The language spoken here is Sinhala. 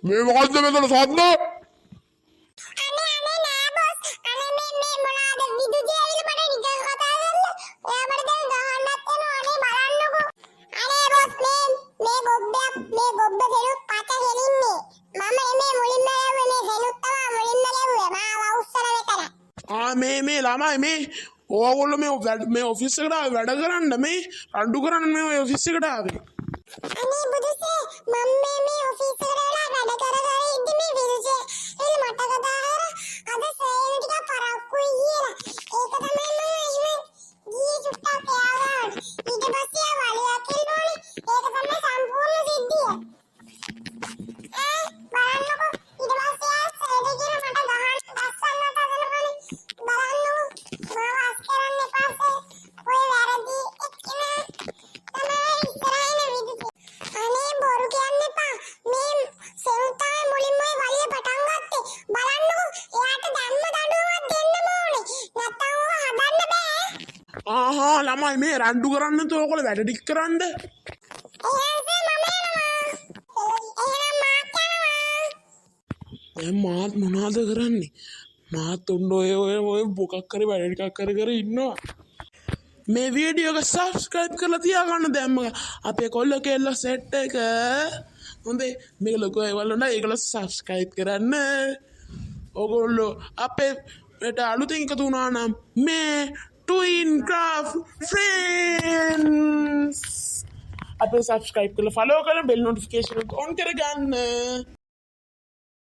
මේ මොකද්ද මෙතන සද්ද? අනේ නෑ බොස්. අනේ මේ මොනවාද විදුලිය ඇවිල්ලා මට නිකන් කතා කරලා. එයා මට දැන් ගහන්නත් යනවා. අනේ බලන්නකෝ. අනේ බොස් මේ ගොබ්බ දෙලුත් පත හෙලින්නේ. මම මේ මුලින්ම ලැබුවේ මේ දෙලුත් තමයි මුලින්ම ලැබුවේ. මාව අවුස්සන මෙතන. මේ ළමයි මේ ඕගොල්ලෝ මේ ඔෆිස් එකට ආවේ වැඩ කරන්න මේ රණ්ඩු කරන්න මේ ඔෆිස් එකට ආවේ. අනේ බුදුසේ මම මේ ඔෆිස් එකට වෙලා වැඩ කර ඉද්දි මේ විදුලිය එළ මට කතා කරා. අද සේන ටික පරක්කුයි කියලා. ඒක තමයි මම එහෙම ගියේ චුට්ටක් එයාගාට. ඊට පස්සේ වලියක් කිල්ලෝනේ. ඒක තමයි සම්පූර්ණ සිද්ධිය. බලන්නකෝ ඊට පස්සේ සේන කියන මට ගහන්න දැස්සන්නට හදනවනේ. බලන්නකෝ මාව අස් කරන්න එපා. ඔය වැරදි එක්කම තමයි ඉස්සරහින් විදුලිය. අනේ බොරු කියන්න එපා. මේ සෙවුතාවේ මුලින්ම ඔය වලිය පටන් ගත්තේ. බලන්නකෝ එයාට ධම්ම දඬුවමක් දෙන්න ඕනේ. නැත්තම් ඔය හදන්න බෑ. ආහා ළමයි මේ රණ්ඩු කරන්න තෝ ඔයගොල්ලෝ වැඩ ටික කරන්න. එහෙනම් මාත් මොනවද කරන්නේ? මාත් උන්න ඔය මොකක් කරේ වැඩ ටිකක් කර ඉන්නවා. මේ වීඩියෝ එක සබ්ස්ක්‍රයිබ් කරලා තියාගන්න දැම්ම අපේ කොල්ල කෙල්ල සෙට් එක. හොඳේ මේක ලොකෝ ඒවල නෑ ඒකල සබ්ස්ක්‍රයිබ් කරන්න. ඔයගොල්ලෝ අපේ මෙට අලුතෙන් එකතු වුණා නම් මේ ට්වින් ක්‍රාෆ්ට් ෆ්‍රෙන්ඩ්ස් අපේ සබ්ස්ක්‍රයිබ් කරලා ෆලෝ කරලා බෙල් නොටිෆිකේෂන් එක ඔන් කරගන්න.